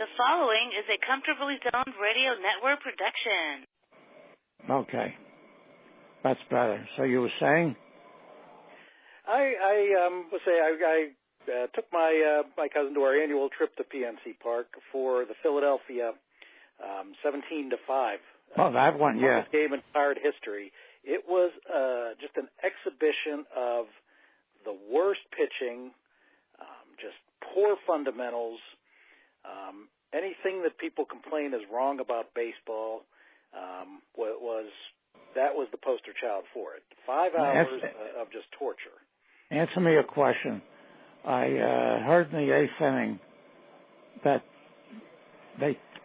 The following is a Comfortably Zoned Radio Network production. Okay. That's better. So you were saying? I took my cousin to our annual trip to PNC Park for the Philadelphia 17-5. Oh, that one, yeah. Longest game in Pirate history. It was just an exhibition of the worst pitching, just poor fundamentals. Anything that people complain is wrong about baseball was the poster child for it. 5 hours of just torture. Answer me a question. I heard in the 8th inning that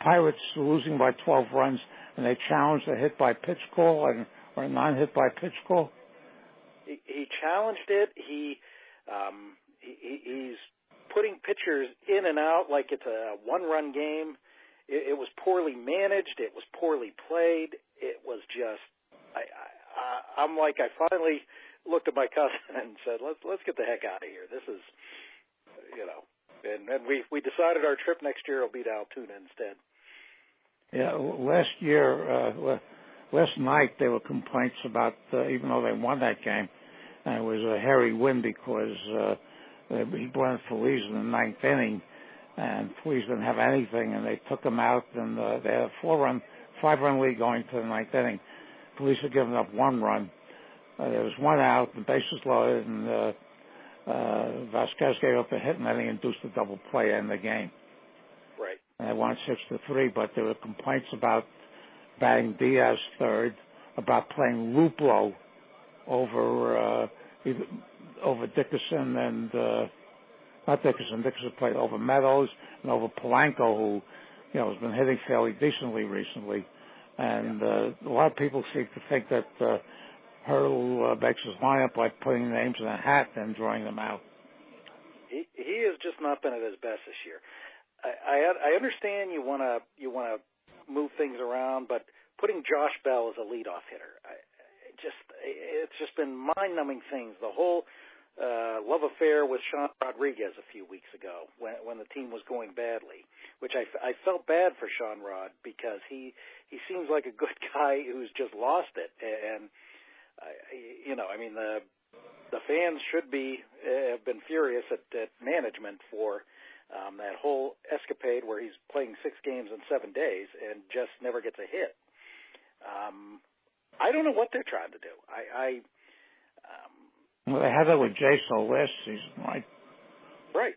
Pirates were losing by 12 runs, and they challenged a hit by pitch call or a non-hit by pitch call. He challenged it. He's putting pitchers in and out like it's a one-run game. It was poorly managed. It was poorly played. It was just, I finally looked at my cousin and said, let's get the heck out of here. This is, and we decided our trip next year will be to Altoona instead. Yeah, last night there were complaints about, even though they won that game, and it was a hairy win because he brought in Feliz in the 9th inning, and Feliz didn't have anything, and they took him out, and they had a 5-run lead going to the 9th inning. Feliz had given up 1 run. There was 1 out, the bases loaded, and Vasquez gave up a hit, and then he induced a double play to end the game. Right. And they won 6-3, but there were complaints about batting Diaz third, about playing Luplo over Dickerson and not Dickerson. Dickerson played over Meadows and over Polanco, who has been hitting fairly decently recently. And a lot of people seem to think that Hurdle makes his lineup by putting names in a hat and drawing them out. He has just not been at his best this year. I understand you want to move things around, but putting Josh Bell as a leadoff hitter, it's just been mind-numbing things. The whole love affair with Sean Rodriguez a few weeks ago when the team was going badly, which I felt bad for Sean Rod because he seems like a good guy who's just lost it. And the fans should have been furious at management for that whole escapade where he's playing 6 games in 7 days and just never gets a hit. I don't know what they're trying to do. Well, they had that with J-So last season, right? Right.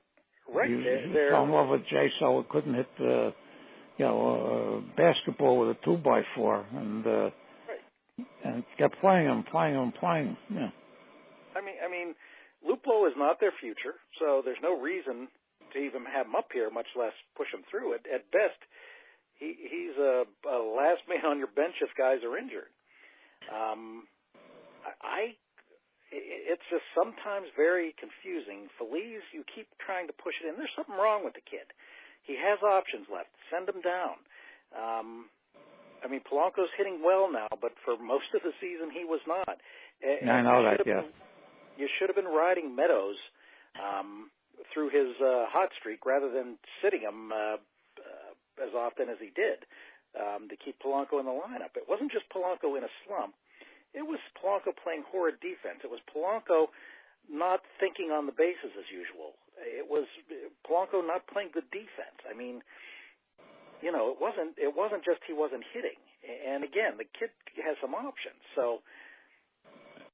He fell in love with J-So and couldn't hit the, basketball with a 2x4, and kept playing him. Yeah. I mean, Luplo is not their future, so there's no reason to even have him up here, much less push him through it. At best, he's a last man on your bench if guys are injured. It's just sometimes very confusing. Feliz, you keep trying to push it in. There's something wrong with the kid. He has options left. Send him down. Polanco's hitting well now, but for most of the season he was not. I know that, yeah. You should have been riding Meadows through his hot streak rather than sitting him as often as he did to keep Polanco in the lineup. It wasn't just Polanco in a slump. It was Polanco playing horrid defense. It was Polanco not thinking on the bases as usual. It was Polanco not playing good defense. It wasn't just he wasn't hitting. And again, the kid has some options. So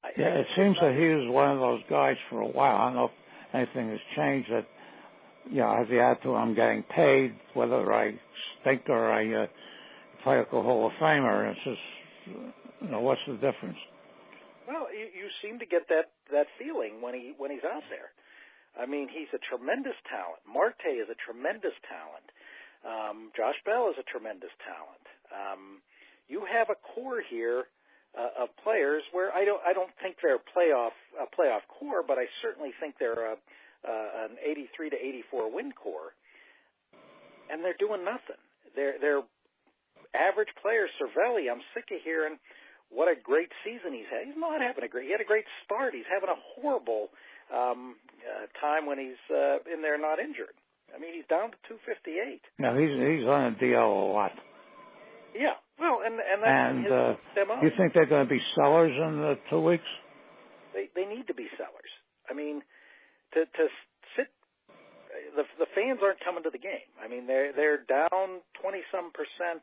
it seems that he was one of those guys for a while. I don't know if anything has changed. That I have the attitude I'm getting paid, whether I stink or I play like a Hall of Famer. It's just. What's the difference? Well, you seem to get that feeling when he's out there. He's a tremendous talent. Marte is a tremendous talent. Josh Bell is a tremendous talent. You have a core here of players where I don't think they're a playoff core, but I certainly think they're an 83 to 84 win core, and they're doing nothing. They're average players. Cervelli, I'm sick of hearing what a great season he's had. He's not having he had a great start. He's having a horrible time when he's in there not injured. I mean, he's down to 258. No, he's on a DL a lot. Yeah. Well, and that's his MO. You think they're going to be sellers in 2 weeks? They need to be sellers. I mean, to sit. The fans aren't coming to the game. I mean, they're down 20-some%.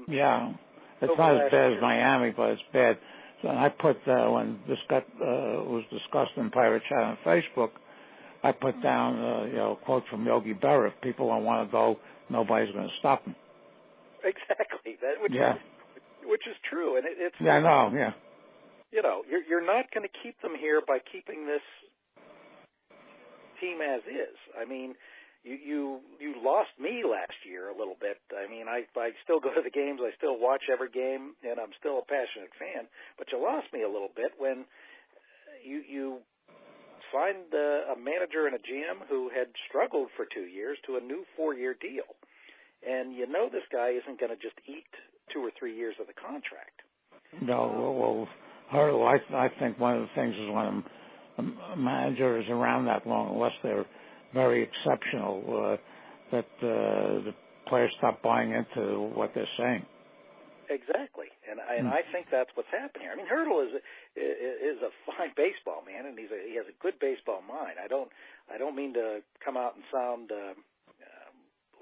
Yeah, it's not as bad as Miami, but it's bad. So I put when this was discussed in Pirate Chat on Facebook, I put down a quote from Yogi Berra: "If people don't want to go, nobody's going to stop them." Exactly. Which is true, and it's. Yeah, I know. Yeah. You know, you're not going to keep them here by keeping this team as is. I mean, you lost me last year a little bit. I mean, I still go to the games, I still watch every game, and I'm still a passionate fan. But you lost me a little bit when you signed a manager and a GM who had struggled for 2 years to a new 4-year deal, and you know this guy isn't going to just eat 2 or 3 years of the contract. No, well, I think one of the things is when a manager is around that long, unless they're very exceptional, that the players stop buying into what they're saying. Exactly, and I think that's what's happened here. I mean, Hurdle is a fine baseball man, and he has a good baseball mind. I don't mean to come out and sound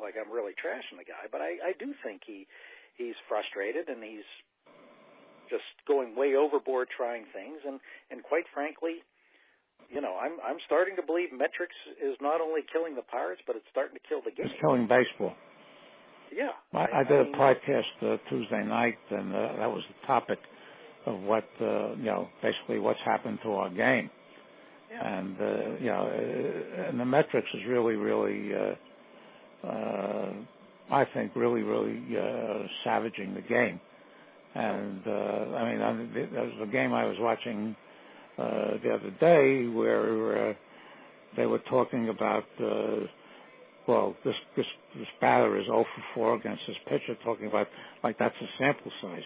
like I'm really trashing the guy, but I do think he's frustrated and he's just going way overboard trying things, and quite frankly, you know, I'm starting to believe metrics is not only killing the Pirates, but it's starting to kill the game. It's killing baseball. Yeah. I did a podcast Tuesday night, and that was the topic of what, basically what's happened to our game. Yeah. And, and the metrics is really, really, I think, really, really savaging the game. And, there was a game I was watching the other day where they were talking about, this batter is 0 for 4 against this pitcher, talking about like that's a sample size.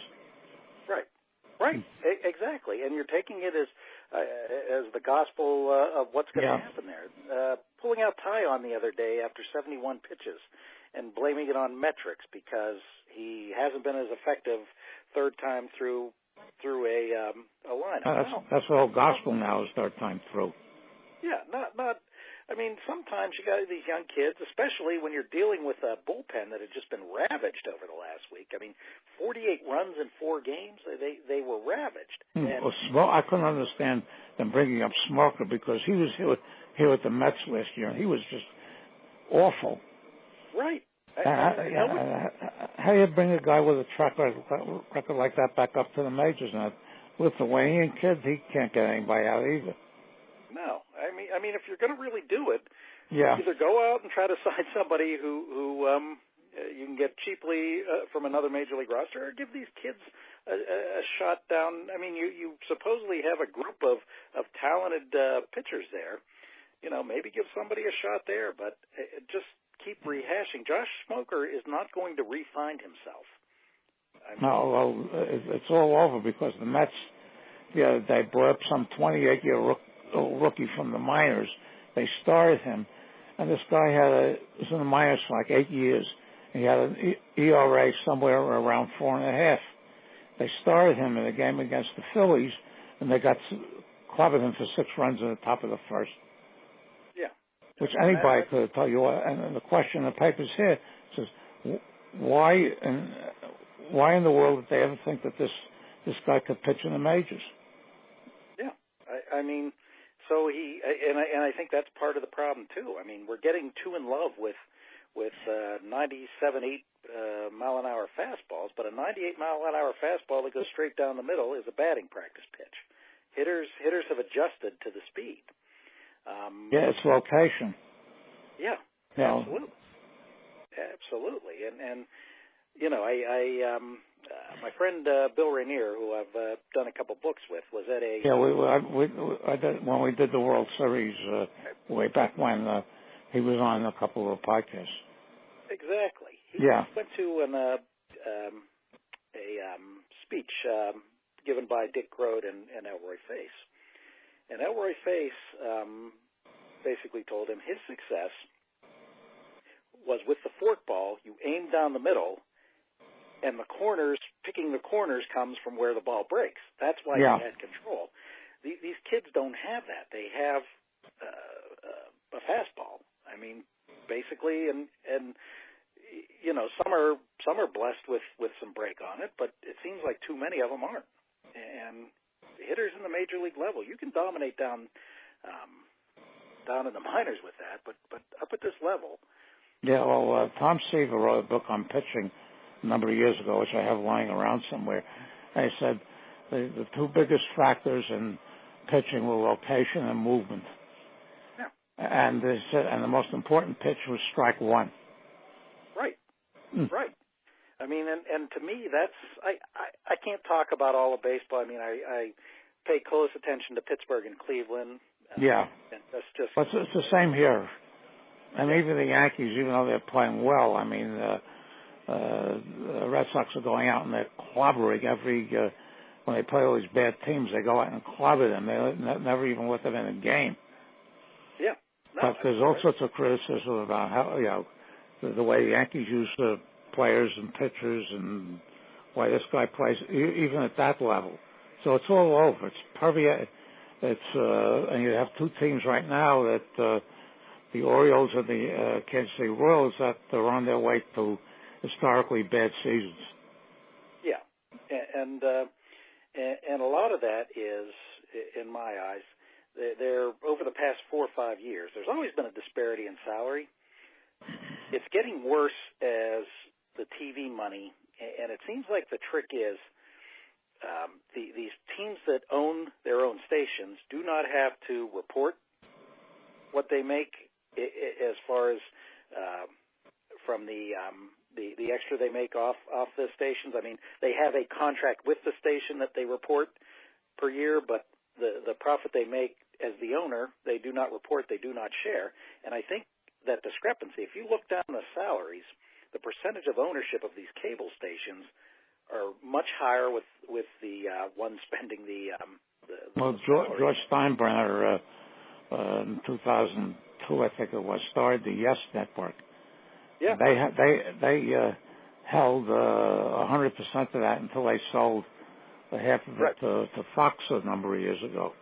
Right, exactly. And you're taking it as the gospel of what's going to happen there. Pulling out Tyon the other day after 71 pitches and blaming it on metrics because he hasn't been as effective third time through a lineup. That's the whole gospel now is third time through. Yeah, not. I mean, sometimes you got these young kids, especially when you're dealing with a bullpen that had just been ravaged over the last week. I mean, 48 runs in 4 games, they were ravaged. Well, I couldn't understand them bringing up Smoker because he was here with the Mets last year, and he was just awful. Right. How do you bring a guy with a track record like that back up to the majors? Now, Lithuanian kid, he can't get anybody out either. No, I mean, if you're going to really do it, yeah, either go out and try to sign somebody who you can get cheaply from another major league roster, or give these kids a shot down. I mean, you supposedly have a group of talented pitchers there. You know, maybe give somebody a shot there, but just keep rehashing. Josh Smoker is not going to re-find himself. No, it's all over because the Mets the other day brought up some 28-year rookie from the minors. They started him, and this guy was in the minors for like 8 years. He had an ERA somewhere around 4.5. They started him in a game against the Phillies, and they got clubbed him for 6 runs in the top of the first. Yeah. Which anybody could tell you. And the question in the papers here says, why in the world did they ever think that this guy could pitch in the majors? Yeah, I mean, so I think that's part of the problem too. I mean, we're getting too in love with 97, 8 mile an hour fastballs, but a 98 mile an hour fastball that goes straight down the middle is a batting practice pitch. Hitters have adjusted to the speed. It's location. Yeah, absolutely. And you know, my friend Bill Rainier, who I've done a couple books with, was at a I did, when we did the World Series way back when. He was on a couple of podcasts. Exactly. He went to a speech given by Dick Groat and Elroy Face. And Elroy Face basically told him his success was with the forkball, you aim down the middle, and picking the corners comes from where the ball breaks. That's why he had control. These kids don't have that. They have a fastball. I mean, basically, and you know, some are blessed with some break on it, but it seems like too many of them aren't. And hitters in the major league level, you can dominate down in the minors with that, but up at this level. Yeah, well, Tom Seaver wrote a book on pitching a number of years ago, which I have lying around somewhere. And he said the two biggest factors in pitching were location and movement. Yeah. And they said, and the most important pitch was strike one. Right. Right. I mean, and to me, that's I can't talk about all of baseball. I mean, I pay close attention to Pittsburgh and Cleveland. Yeah. And that's just. But it's the same here. And even the Yankees, even though they're playing well, I mean, the Red Sox are going out and they're clobbering when they play all these bad teams, they go out and clobber them. They never even let them in a game. Yeah. No, but there's all sorts of criticism about how, you know, the way the Yankees use the players and pitchers and why this guy plays, even at that level. So it's all over. It's permeated. And you have two teams right now that, the Orioles and the Kansas City Royals, that are on their way to historically bad seasons. Yeah, and a lot of that is, in my eyes, they're over the past 4 or 5 years. There's always been a disparity in salary. It's getting worse as the TV money, and it seems like the trick is these teams that own their own stations do not have to report what they make as far as from the extra they make off the stations. I mean, they have a contract with the station that they report per year, but the profit they make as the owner, they do not report, they do not share. And I think that discrepancy, if you look down the salaries, the percentage of ownership of these cable stations are much higher with the ones spending the well, George Steinbrenner in 2002, I think it was, started the Yes Network. Yeah. They held 100% of that until they sold half of it to Fox a number of years ago.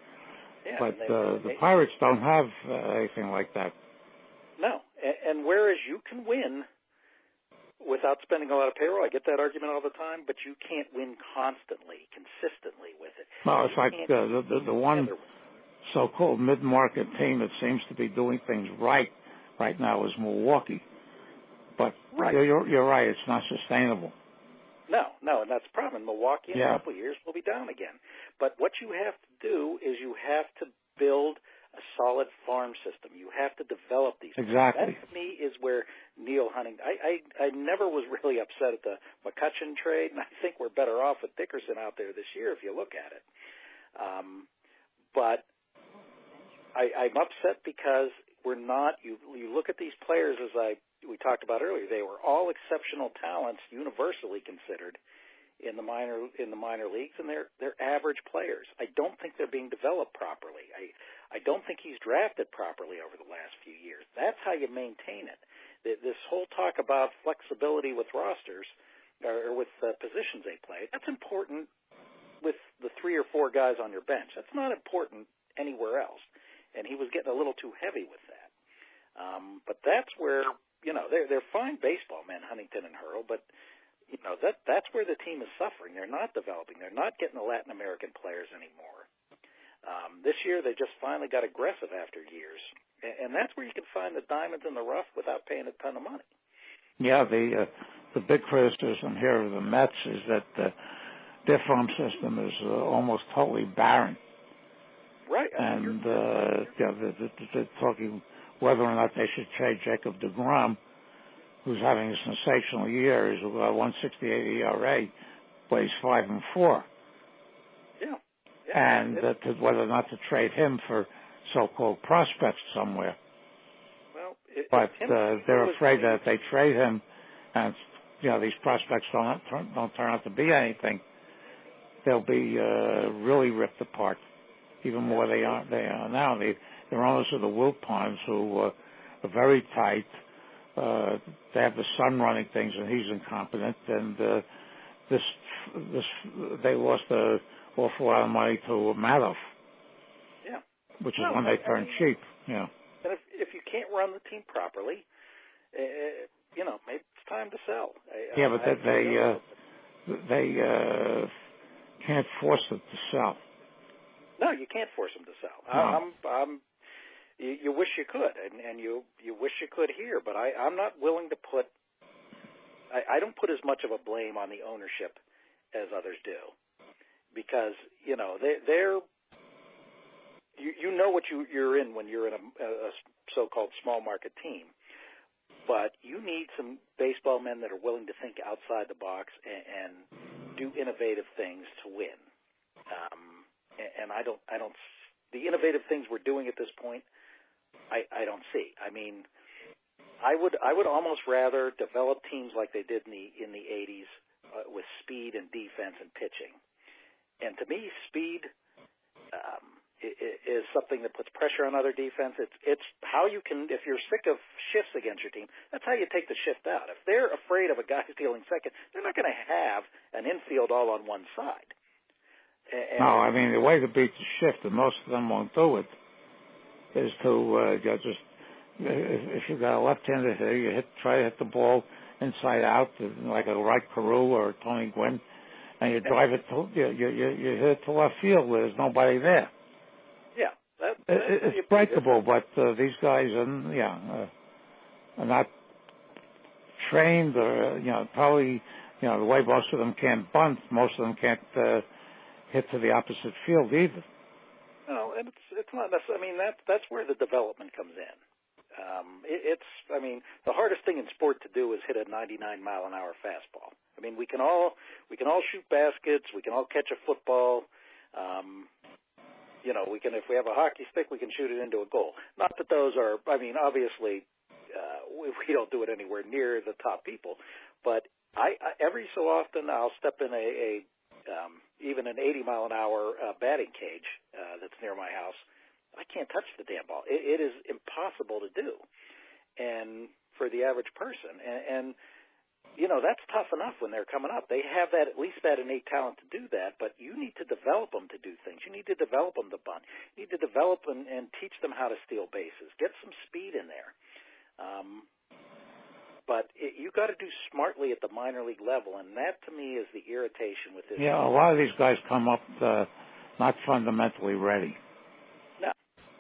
Yeah, but the Pirates don't have anything like that. No, and whereas you can win without spending a lot of payroll, I get that argument all the time, but you can't win constantly, consistently with it. No, it's like the one so-called mid-market team that seems to be doing things right now is Milwaukee. But you're right, it's not sustainable. No, and that's the problem. In Milwaukee in a couple of years will be down again. But what you have to do is you have to build a solid farm system. You have to develop these. Exactly. That, to me, is where Neil Huntington. I never was really upset at the McCutchen trade, and I think we're better off with Dickerson out there this year if you look at it. But I'm upset because we're not. You look at these players as we talked about earlier. They were all exceptional talents, universally considered in the minor leagues, and they're average players. I don't think they're being developed properly. I don't think he's drafted properly over the last few years. That's how you maintain it. This whole talk about flexibility with rosters or with positions they play, that's important with the 3 or 4 guys on your bench. That's not important anywhere else. And he was getting a little too heavy with that. But that's where, they're fine baseball men, Huntington and Hurl, but that's where the team is suffering. They're not developing. They're not getting the Latin American players anymore. This year they just finally got aggressive after years, and that's where you can find the diamonds in the rough without paying a ton of money. Yeah, the big criticism here of the Mets is that their farm system is almost totally barren. Right. And they're talking whether or not they should trade Jacob deGrom, who's having a sensational year. He's 1.68 ERA, but he's 5-4. Yeah. And whether or not to trade him for so-called prospects somewhere. Well, they're afraid that if they trade him, and these prospects don't turn out to be anything, they'll be really ripped apart, even more they are now. They're owners of the Wilpons, who are very tight. they have the son running things, and he's incompetent. And they lost an awful lot of money to Madoff. Yeah. Which is when they turned cheap. Yeah. And if you can't run the team properly, maybe it's time to sell. But they can't force them to sell. No, you can't force them to sell. No. You wish you could, and you wish you could here, but I'm not willing to put. I don't put as much of a blame on the ownership as others do, because they're. You know what you're in when you're in a so-called small market team, but you need some baseball men that are willing to think outside the box and do innovative things to win. And I don't. The innovative things we're doing at this point, I don't see. I mean, I would almost rather develop teams like they did in the 80s with speed and defense and pitching. And to me, speed is something that puts pressure on other defense. It's how you can, if you're sick of shifts against your team, that's how you take the shift out. If they're afraid of a guy stealing second, they're not going to have an infield all on one side. No, I mean, the way to beat the shift, and most of them won't do it, is to just, if you've got a left-hander here, you try to hit the ball inside out, like a right Carew or Tony Gwynn, and you drive it to, you hit it to left field where there's nobody there. Yeah. It's breakable, but these guys are not trained, or, probably, the way most of them can't bunt, most of them can't hit to the opposite field either. No, and it's not necessarily. I mean, that's where the development comes in. The hardest thing in sport to do is hit a 99-mile-an-hour fastball. I mean, we can all shoot baskets, we can all catch a football. We can, if we have a hockey stick, we can shoot it into a goal. Not that those are. I mean, obviously, we don't do it anywhere near the top people, but I every so often I'll step in even an 80-mile-an-hour batting cage that's near my house. I can't touch the damn ball. It is impossible to do, and for the average person, and that's tough enough when they're coming up. They have at least that innate talent to do that, but you need to develop them to do things. You need to develop them to bunt. You need to develop and teach them how to steal bases. Get some speed in there. But you got to do smartly at the minor league level, and that to me is the irritation with this. Yeah, a lot of these guys come up not fundamentally ready.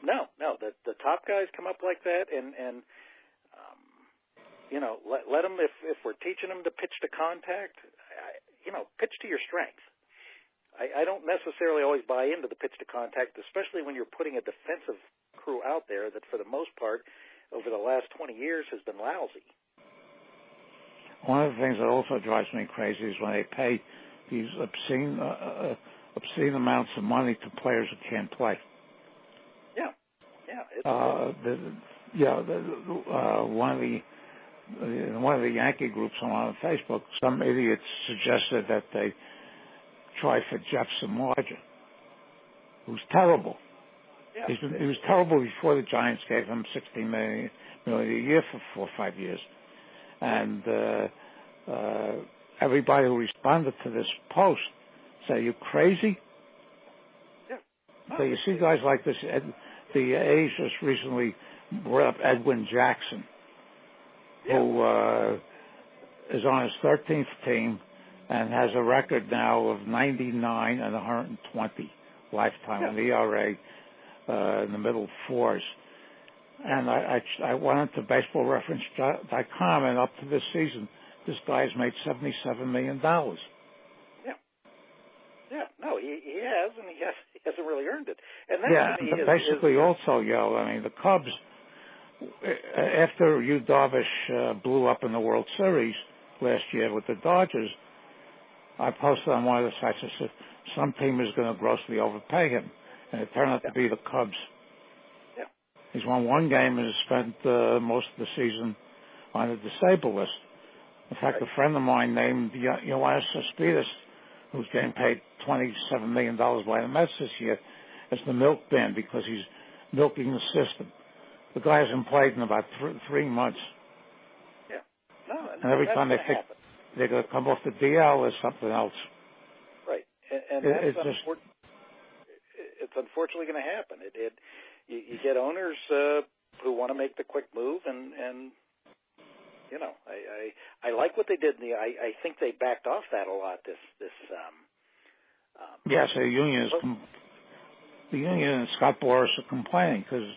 No. The top guys come up like that, and let them, if we're teaching them to pitch to contact, pitch to your strength. I don't necessarily always buy into the pitch to contact, especially when you're putting a defensive crew out there that for the most part over the last 20 years has been lousy. One of the things that also drives me crazy is when they pay these obscene amounts of money to players who can't play. One of the Yankee groups on Facebook, some idiot suggested that they try for Jefferson Larger, who's terrible. Yeah. He was terrible before the Giants gave him $16 million a year for 4 or 5 years. And everybody who responded to this post said, "Are you crazy?" Yeah. So you see guys like this. The A's just recently brought up Edwin Jackson, who is on his 13th team and has a record now of 99 and 120 lifetime, an ERA in the middle fours. And I went into baseballreference.com, and up to this season, this guy's made $77 million. Yeah, no, he has, and he hasn't really earned it. And that basically also, the Cubs, after Yu Darvish blew up in the World Series last year with the Dodgers, I posted on one of the sites, I said, some team is going to grossly overpay him. And it turned out to be the Cubs. Yeah. He's won one game and has spent most of the season on the disabled list. In fact, a friend of mine named Yoenis Cespedes, who's getting paid $27 million by the Mets this year, as the milk bin because he's milking the system. The guy hasn't played in about 3 months. And every That's time they think happen. they're going to come off the DL or something else. Right. And it's unfortunately going to happen. You get owners who want to make the quick move, and you know, I like what they did. I think they backed off that a lot. Yes, the union and Scott Boras are complaining because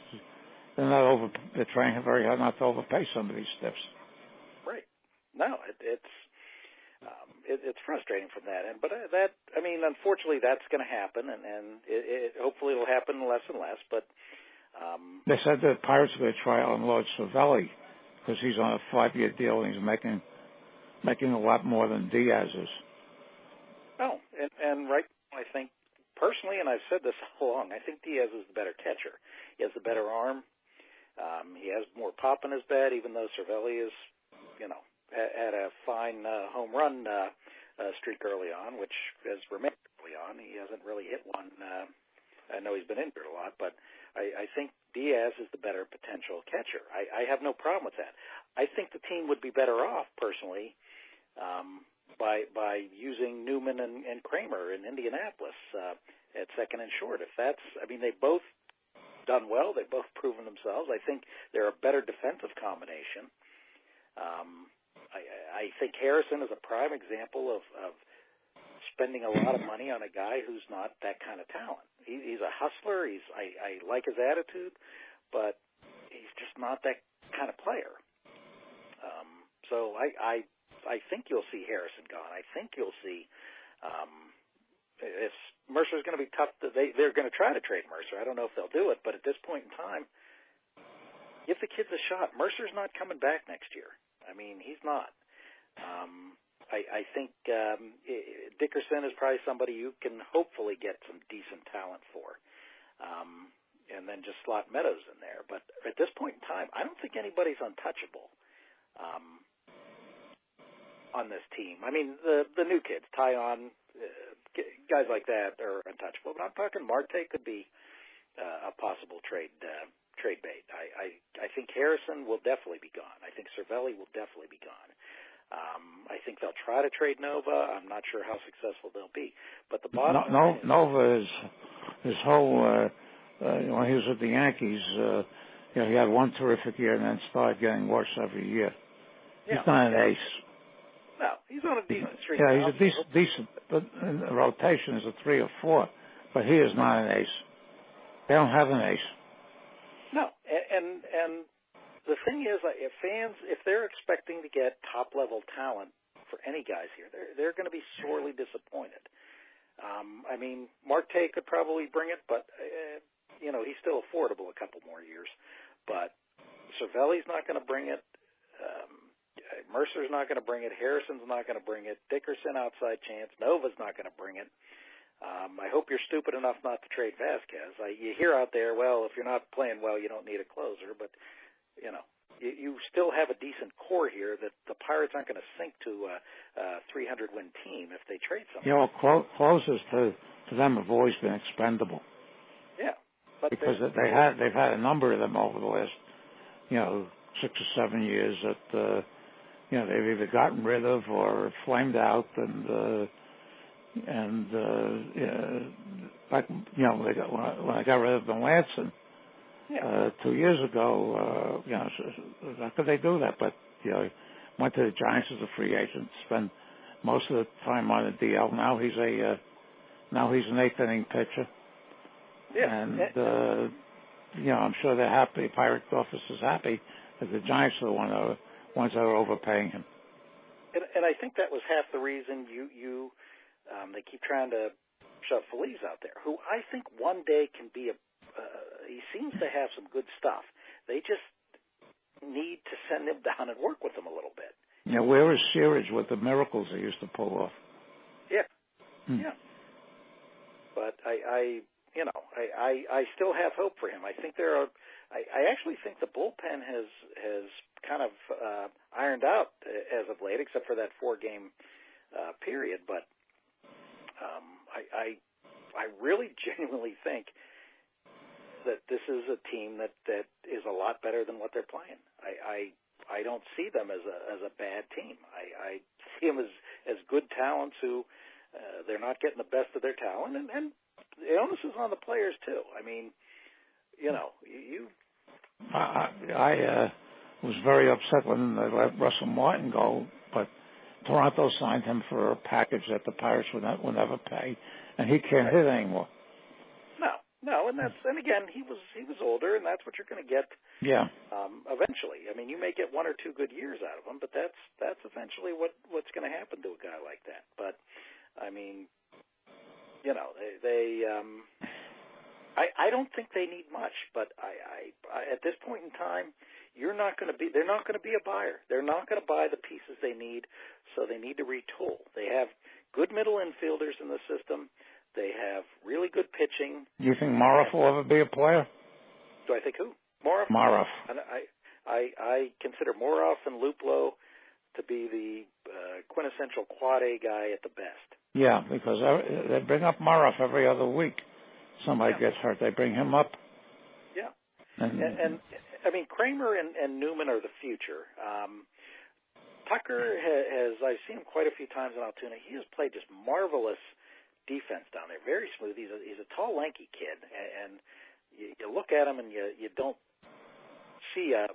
they're trying very hard not to overpay some of these stiffs. Right. No, it's frustrating from that end, but unfortunately, that's going to happen, and hopefully it'll happen less and less. But they said the Pirates are going to try to unload Cervelli because he's on a 5-year deal and he's making a lot more than Diaz is. Oh, and right, I think personally, and I've said this all along, I think Diaz is the better catcher. He has the better arm. He has more pop in his bat, even though Cervelli is, had a fine home run streak early on, which has remained early on. He hasn't really hit one. I know he's been injured a lot, but I think Diaz is the better potential catcher. I have no problem with that. I think the team would be better off, personally, by using Newman and Kramer in Indianapolis at second and short. They've both done well. They've both proven themselves. I think they're a better defensive combination. I think Harrison is a prime example of spending a lot of money on a guy who's not that kind of talent. He's a hustler. I like his attitude, but he's just not that kind of player. So I think you'll see Harrison gone. I think you'll see if Mercer's going to be tough. They're going to try to trade Mercer. I don't know if they'll do it, but at this point in time, give the kids a shot. Mercer's not coming back next year. He's not. I think Dickerson is probably somebody you can hopefully get some decent talent for, and then just slot Meadows in there. But at this point in time, I don't think anybody's untouchable on this team. The new kids, Tyon, guys like that are untouchable. But I'm talking Marte could be a possible trade bait. I think Harrison will definitely be gone. I think Cervelli will definitely be gone. I think they'll try to trade Nova. I'm not sure how successful they'll be. But the bottom line Nova is his whole when he was with the Yankees, he had one terrific year and then started getting worse every year. Yeah. He's not an ace. No, he's on a decent streak. Yeah, he's a decent, but in the rotation is a 3 or 4, but he is not an ace. They don't have an ace. No, and the thing is, if they're expecting to get top-level talent for any guys here, they're going to be sorely disappointed. Marte could probably bring it, but, he's still affordable a couple more years. But Cervelli's not going to bring it. Mercer's not going to bring it. Harrison's not going to bring it. Dickerson, outside chance. Nova's not going to bring it. I hope you're stupid enough not to trade Vasquez. You hear out there, well, if you're not playing well, you don't need a closer. But, you still have a decent core here that the Pirates aren't going to sink to a 300-win team if they trade someone. Closers to them have always been expendable. Yeah. But because they've had a number of them over the last, 6 or 7 years that, they've either gotten rid of or flamed out when I got rid of Melanson 2 years ago, how could they do that? But, went to the Giants as a free agent, spent most of the time on the DL. Now he's an eighth inning pitcher. Yeah. And, I'm sure they're happy. Pirate office is happy that the Giants are the ones that are overpaying him. And I think that was half the reason they keep trying to shove Feliz out there, who I think one day can be he seems to have some good stuff. They just need to send him down and work with him a little bit. Yeah, where is Searage with the miracles they used to pull off? Yeah. Yeah. But I still have hope for him. I think I actually think the bullpen has kind of ironed out as of late, except for that 4-game period. But I really genuinely think that this is a team that is a lot better than what they're playing. I don't see them as a bad team. I see them as good talents who they're not getting the best of their talent, and the onus is on the players too. I mean, you know, I was very upset when they let Russell Martin go, but Toronto signed him for a package that the Pirates would never pay, and he can't hit anymore. No, and again, he was older, and that's what you're going to get. Yeah. Eventually, I mean, you may get 1 or 2 good years out of him, but that's eventually what's going to happen to a guy like that. But I mean, you know, I don't think they need much, but I at this point in time, they're not going to be a buyer. They're not going to buy the pieces they need, so they need to retool. They have good middle infielders in the system. They have really good pitching. Do you think Moroff will ever be a player? Do I think who? Moroff? Moroff. I consider Moroff and Luplow to be the quintessential quad A guy at the best. Yeah, because they bring up Moroff every other week. Somebody gets hurt, they bring him up. Yeah. And I mean, Kramer and Newman are the future. Tucker has, I've seen him quite a few times in Altoona. He has played just marvelous defense down there, very smooth. He's a tall, lanky kid, and you look at him and you don't see a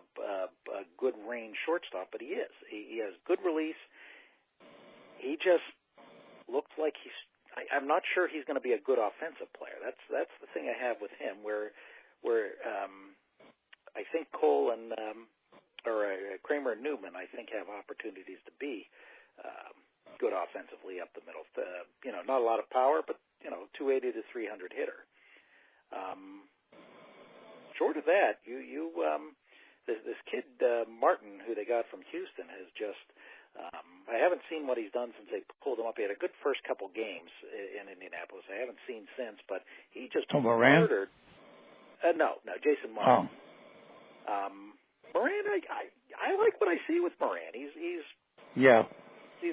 good range shortstop, but he is. He has good release. He just looks like I'm not sure he's going to be a good offensive player. That's the thing I have with him, where I think Cole and Kramer and Newman, I think, have opportunities to be good offensively up the middle. You know, not a lot of power, but 280 to 300 hitter. Short of that, this kid Martin, who they got from Houston, has just. I haven't seen what he's done since they pulled him up. He had a good first couple games in Indianapolis. I haven't seen since, but he just murdered. No, Jason Moran. Oh. Moran, I like what I see with Moran. He's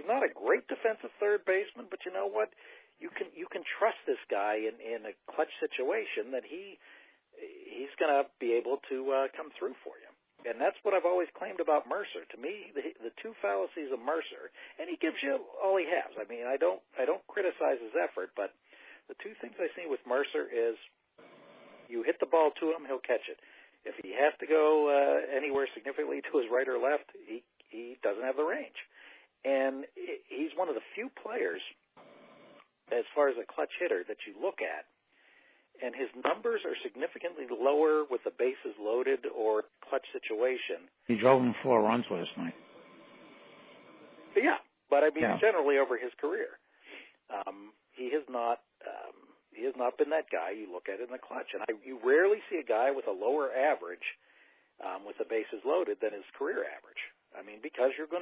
not a great defensive third baseman, but you know what? You can trust this guy in a clutch situation that he's going to be able to come through for you. And that's what I've always claimed about Mercer. To me, the two fallacies of Mercer, and he gives you all he has. I mean, I don't criticize his effort, but the two things I see with Mercer is you hit the ball to him, he'll catch it. If he has to go anywhere significantly to his right or left, he doesn't have the range. And he's one of the few players, as far as a clutch hitter, that you look at, and his numbers are significantly lower with the bases loaded or clutch situation. He drove him 4 runs last night. Yeah, but I mean, generally over his career, he has not been that guy you look at in the clutch. And you rarely see a guy with a lower average with the bases loaded than his career average. I mean, because you're not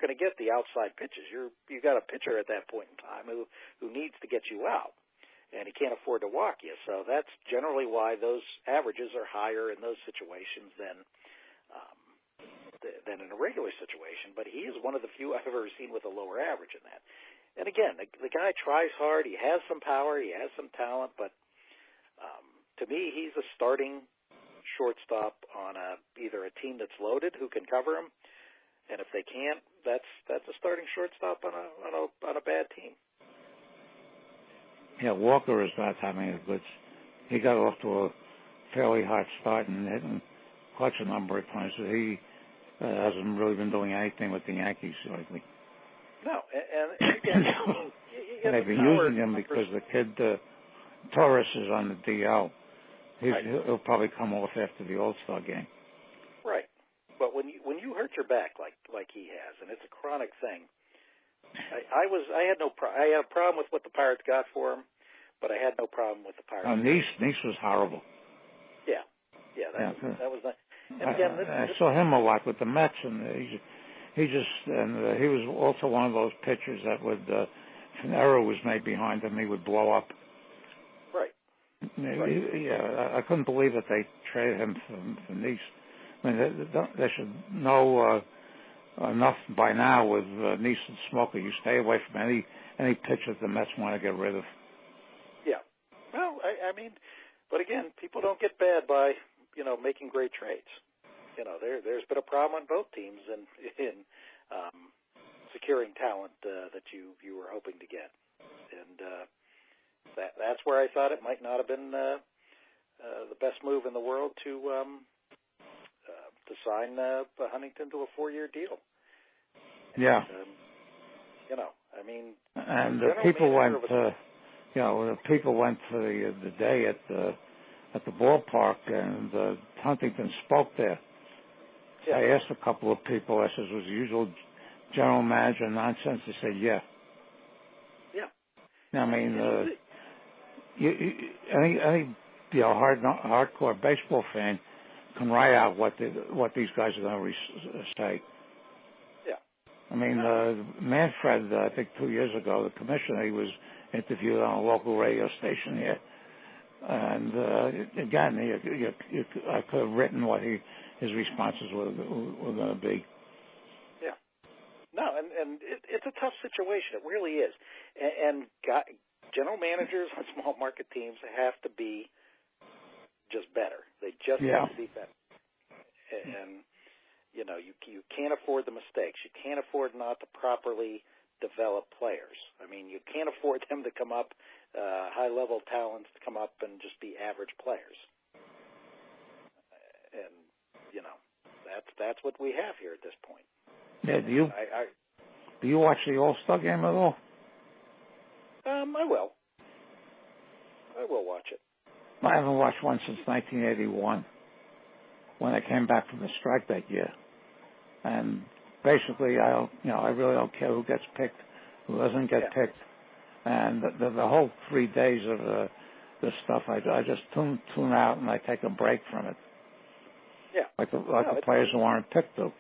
going to get the outside pitches. You got a pitcher at that point in time who needs to get you out. And he can't afford to walk you. So that's generally why those averages are higher in those situations than in a regular situation. But he is one of the few I've ever seen with a lower average in that. And again, the guy tries hard. He has some power. He has some talent. But to me, he's a starting shortstop on either a team that's loaded who can cover him, and if they can't, that's a starting shortstop on a bad team. Yeah, Walker is not having a good. He got off to a fairly hot start and hitting clutch a number of times. So he hasn't really been doing anything with the Yankees lately. No, and again, they've been using him because the kid Torres is on the DL. He'll probably come off after the All-Star game. Right, but when you hurt your back like he has, and it's a chronic thing. I had a problem with what the Pirates got for him, but I had no problem with the Pirates. Nice was horrible. Yeah, that was not. And again, I saw him a lot with the Mets, and he was also one of those pitchers that would, if an error was made behind him, he would blow up. Right. I couldn't believe that they traded him for Nice. I mean, they should know. Enough by now with Nice and Smoker. You stay away from any pitcher the Mets want to get rid of. Yeah. Well, I mean, but again, people don't get bad by making great trades. there's been a problem on both teams in securing talent that you were hoping to get, and that's where I thought it might not have been the best move in the world to sign Huntington to a 4-year deal. Yeah. And the people went. The people went to the day at the ballpark, and Huntington spoke there. Yeah. I asked a couple of people. I said, "Was the usual general manager nonsense?" They said, "Yeah." Yeah. I mean, any hardcore baseball fan can write out what these guys are going to say. Yeah. I mean, Manfred, I think 2 years ago, the commissioner, he was interviewed on a local radio station here, and again, I could have written what his responses were going to be. Yeah. No, and it's a tough situation. It really is, and general managers on small market teams have to be just better. They just have to be better. And, you can't afford the mistakes. You can't afford not to properly develop players. I mean, you can't afford them to come up, high-level talents to come up and just be average players. And, that's what we have here at this point. Yeah, do you watch the All-Star game at all? I will. I will watch it. I haven't watched one since 1981, when I came back from the strike that year. And basically, I really don't care who gets picked, who doesn't get picked. And the whole 3 days of the stuff, I just tune out and I take a break from it. Yeah. Like the players who aren't picked do.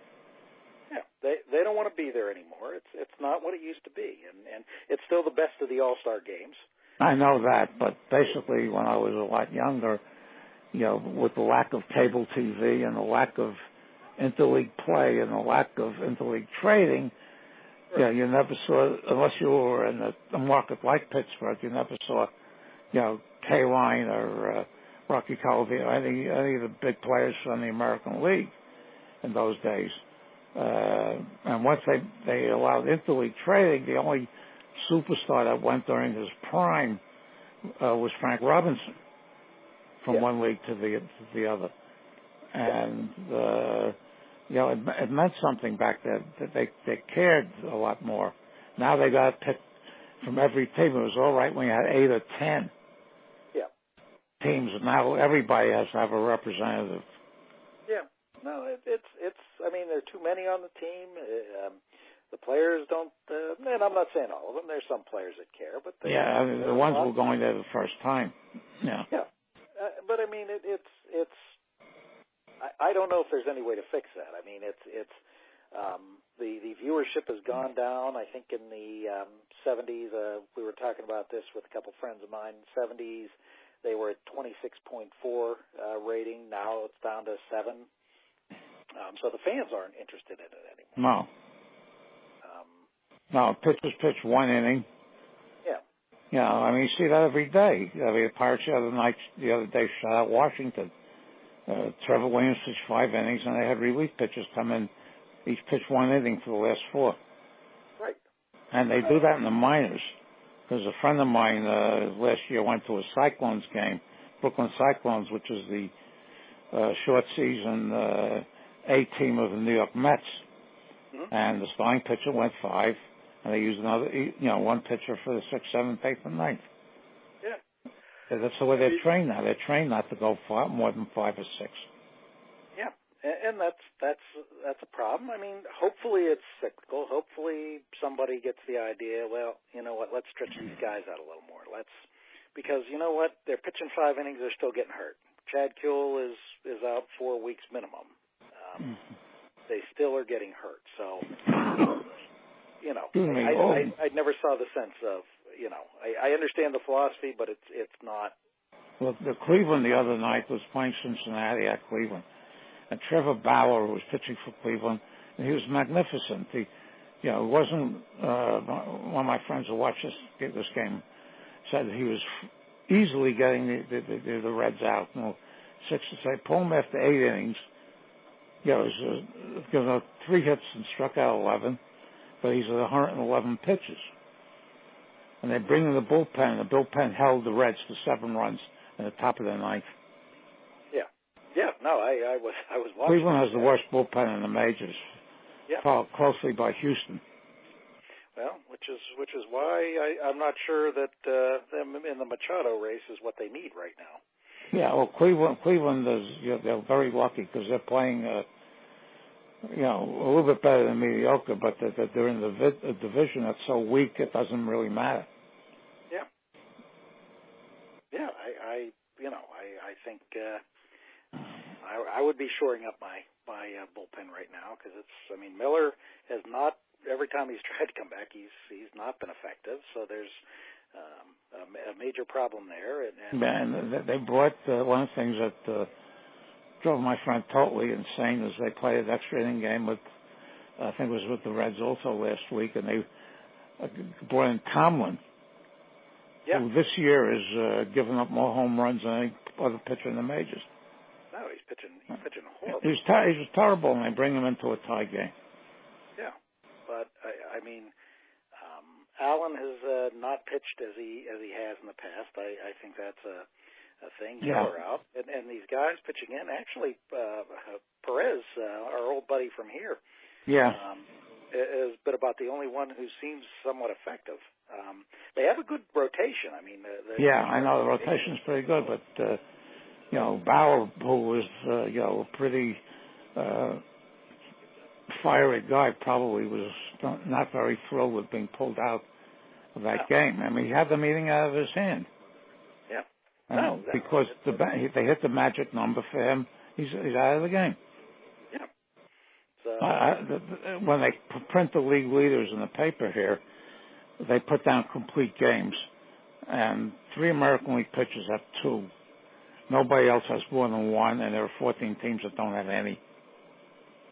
Yeah. They don't want to be there anymore. It's not what it used to be, and it's still the best of the All-Star games. I know that, but basically when I was a lot younger, with the lack of cable TV and the lack of interleague play and the lack of interleague trading, you never saw, unless you were in a market like Pittsburgh, you never saw, K-Line or Rocky Colavito, any of the big players from the American League in those days. And once they allowed interleague trading, the only superstar that went during his prime was Frank Robinson from one league to the other. And, it meant something back then that they cared a lot more. Now they got picked from every team. It was all right when you had 8 or 10 teams. Now everybody has to have a representative. Yeah. No, it's. I mean, there are too many on the team. The players don't. And I'm not saying all of them. There's some players that care, but the ones who were going there the first time. Yeah. Yeah. But I mean, it's. I don't know if there's any way to fix that. I mean, it's. The viewership has gone down. I think in the 70s, we were talking about this with a couple friends of mine. 70s, they were at 26.4 rating. Now it's down to 7. So the fans aren't interested in it anymore. No. Pitchers pitch 1 inning. Yeah. I mean, you see that every day. I mean, the Pirates the other day shut out Washington. Trevor Williams pitched 5 innings, and they had relief pitchers come in. Each pitched 1 inning for the last 4. Right. And they do that in the minors. Because a friend of mine last year went to a Cyclones game, Brooklyn Cyclones, which is the short season A team of the New York Mets. Mm-hmm. And the starting pitcher went 5, and they used another, one pitcher for the 6th, 7th, 8th, and 9th. Yeah. That's the way they're trained now. They're trained not to go more than 5 or 6. Yeah, and that's a problem. I mean, hopefully it's cyclical. Hopefully somebody gets the idea. Well, you know what? Let's stretch these guys out a little more. Because you know what? They're pitching 5 innings. They're still getting hurt. Chad Kuhl is out 4 weeks minimum. They still are getting hurt. So, I never saw the sense of, I understand the philosophy, but it's not. Well, the Cleveland the other night was playing Cincinnati at Cleveland. And Trevor Bauer was pitching for Cleveland, and he was magnificent. It wasn't, one of my friends who watched this game said he was easily getting the Reds out. 6 to say, pull him after 8 innings. Yeah, it was given up 3 hits and struck out 11, but he's at 111 pitches. And they bring in the bullpen, and the bullpen held the Reds to 7 runs in the top of the ninth. Yeah, no, I was watching. Cleveland has the worst bullpen in the majors, followed closely by Houston. Well, which is why I'm not sure that them in the Machado race is what they need right now. Yeah, well, Cleveland is they're very lucky because they're playing a little bit better than mediocre, but they're in the division that's so weak it doesn't really matter. Yeah, I think I would be shoring up my bullpen right now because Miller has not. Every time he's tried to come back, he's not been effective. So there's a major problem there. And they brought one of the things that drove my friend totally insane is they played an extra inning game with, I think it was with the Reds also last week, and they brought in Tomlin, who this year is giving up more home runs than any other pitcher in the majors. No, he's pitching horrible. He was terrible, and they bring him into a tie game. Yeah, but Allen has not pitched as he has in the past. I think that's a thing. Miller out, and these guys pitching in. Actually, Perez, our old buddy from here, has been about the only one who seems somewhat effective. They have a good rotation. I know the rotation's pretty good, but Bauer, who was a pretty fiery guy, probably was not very thrilled with being pulled out of that game. He had the meeting out of his hand. Yeah. Because they hit the magic number for him, he's out of the game. Yeah. So when they print the league leaders in the paper here, they put down complete games, and 3 American League pitchers have 2. Nobody else has more than 1, and there are 14 teams that don't have any.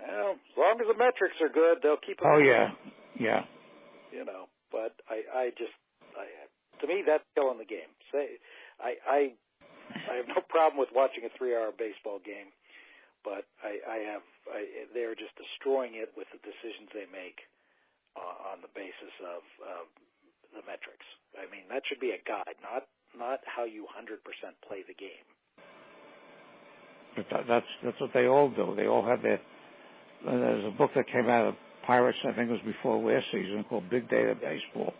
Well, as long as the metrics are good, they'll keep it. Oh, yeah. But to me, that's killing the game. I have no problem with watching a 3-hour baseball game, but they're just destroying it with the decisions they make on the basis of the metrics. That should be a guide, not how you 100% play the game. But that's what they all do. They all have their. There's a book that came out of Pirates, I think it was before last season, called Big Data Baseball.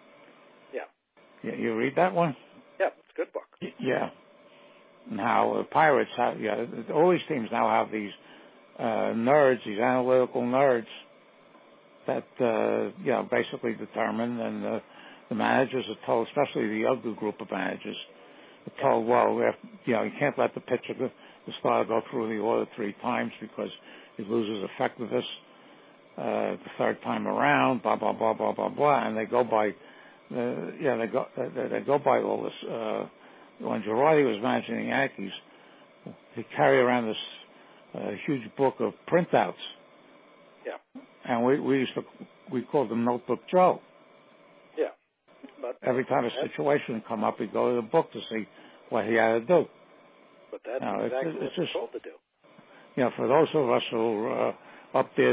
Yeah. You read that one? Yeah, it's a good book. Yeah. Now, the Pirates have, all these teams now have these nerds, these analytical nerds that, basically determine, and the managers are told, especially the younger group of managers, are told, you can't let the starter go through the order 3 times because he loses effectiveness the 3rd time around, blah, blah, blah, blah, blah, blah, and they go by, they go by all this. When Girardi was managing the Yankees, he carried around this huge book of printouts. Yeah. And we called them Notebook Joe. Yeah. But every time a situation would come up, he'd go to the book to see what he had to do. But that's exactly what you're told to do. For those of us who are up there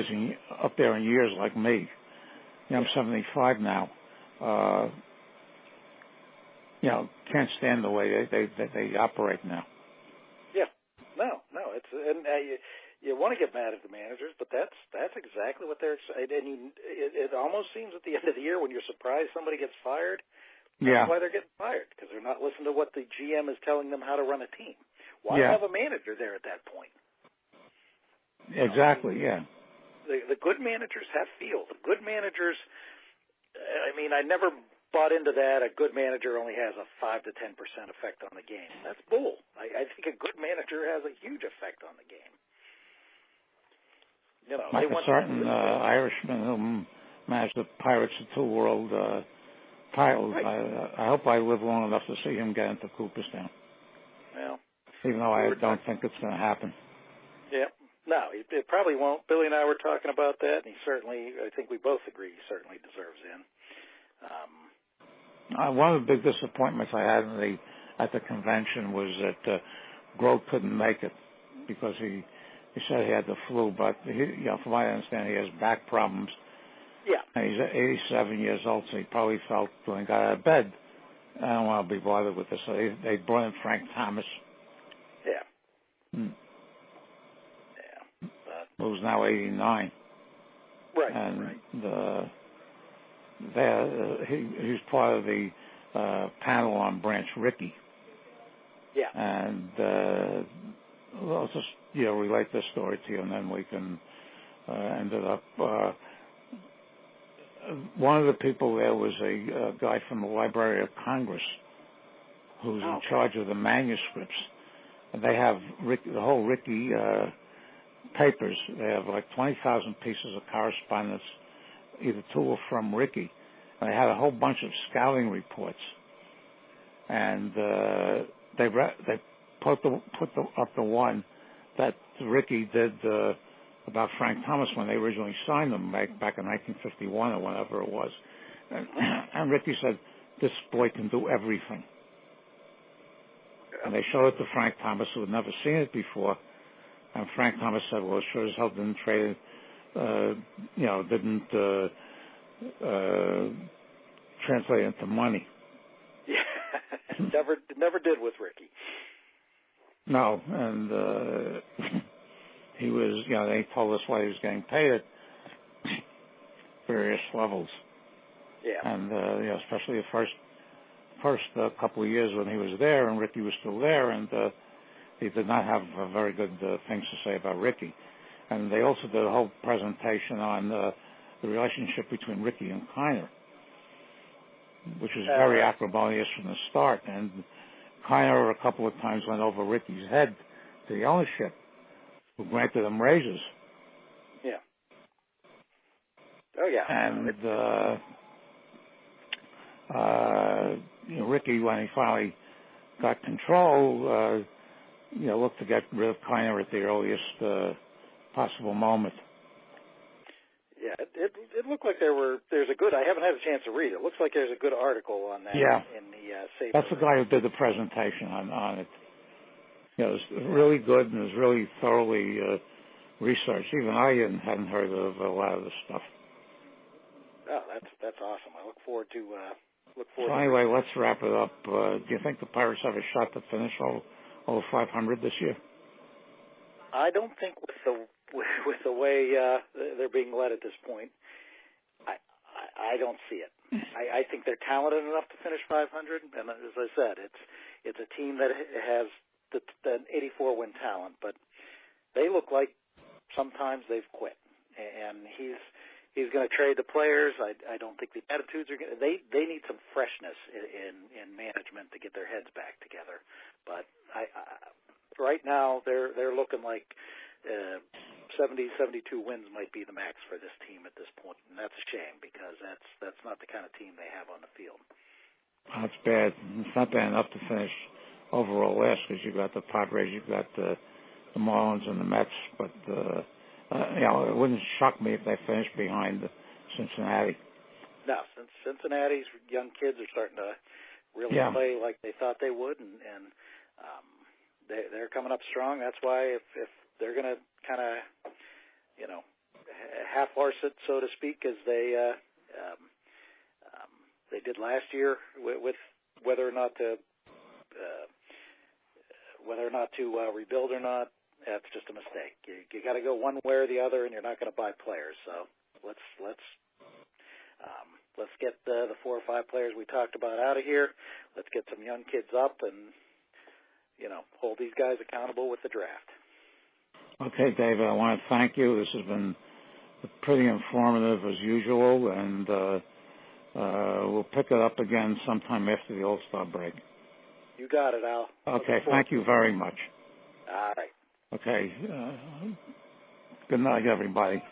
in years like me, I'm 75 now. Can't stand the way they operate now. Yeah, no, you want to get mad at the managers, but that's exactly what they're excited. And it almost seems at the end of the year when you're surprised somebody gets fired. That's why they're getting fired, because they're not listening to what the GM is telling them how to run a team. Why have a manager there at that point? Exactly. The good managers have feel. The good managers. I never bought into that. A good manager only has a 5 to 10% effect on the game. That's bull. I think a good manager has a huge effect on the game. Like a certain Irishman who managed the Pirates of Two World titles. Right. I hope I live long enough to see him get into Cooperstown. Well, even though I don't think it's going to happen. Yeah. No, it probably won't. Billy and I were talking about that, and I think we both agree he certainly deserves in. One of the big disappointments I had at the convention was that Grote couldn't make it because he he said he had the flu, but from what I understand, he has back problems. Yeah. And he's 87 years old, so he probably felt when he got out of bed, I don't want to be bothered with this. So they brought in Frank Thomas. Yeah. Yeah. Who's now 89. Right. And he's part of the panel on Branch Rickey. Yeah. And I'll just relate this story to you, and then we can ended up. One of the people there was a guy from the Library of Congress who's in charge of the manuscripts. And they have the whole Rickey papers. They have like 20,000 pieces of correspondence, either to or from Rickey. And they had a whole bunch of scouting reports. And they put up the one that Rickey did about Frank Thomas when they originally signed him back in 1951 or whenever it was. And Rickey said, this boy can do everything. And they showed it to Frank Thomas, who had never seen it before. And Frank Thomas said, well, it sure as hell didn't trade it, didn't translate into money. Yeah, never did with Rickey. No, and he was, they told us why he was getting paid at various levels. Yeah. And, especially the first couple of years when he was there and Rickey was still there, and he did not have very good things to say about Rickey. And they also did a whole presentation on the relationship between Rickey and Kiner, which was very acrimonious from the start. And Kiner a couple of times went over Rickey's head to the ownership, who granted him raises. Yeah. Oh, yeah. And Rickey, when he finally got control, looked to get rid of Kiner at the earliest possible moment. Yeah, it looked like there's a good. I haven't had a chance to read it. It looks like there's a good article on that. Yeah. In the Safer. That's the guy who did the presentation on it. It was really good and it was really thoroughly researched. Even I hadn't heard of a lot of the stuff. Oh, that's awesome. I look forward to. So anyway, let's wrap it up. Do you think the Pirates have a shot to finish all 500 this year? I don't think with the way they're being led at this point, I don't see it. I think they're talented enough to finish 500, and as I said, it's a team that has the 84 win talent, but they look like sometimes they've quit, and he's going to trade the players. I don't think the attitudes are going to. They need some freshness in management to get their heads back together. But right now they're looking like 70, 72 wins might be the max for this team at this point, and that's a shame because that's not the kind of team they have on the field. That's bad. It's not bad enough to finish overall last because you've got the Padres, you've got the Marlins and the Mets, but it wouldn't shock me if they finished behind Cincinnati. No, since Cincinnati's young kids are starting to really play like they thought they would, and they're coming up strong. That's why if they're going to kind of, half-arse it, so to speak, as they did last year with whether or not to rebuild or not, that's just a mistake. You got to go one way or the other, and you're not going to buy players. So let's get the 4 or 5 players we talked about out of here. Let's get some young kids up and hold these guys accountable with the draft. Okay, David, I want to thank you. This has been pretty informative as usual, and we'll pick it up again sometime after the All-Star break. You got it, Al. Okay, thank you very much. All right. Okay. Good night, everybody.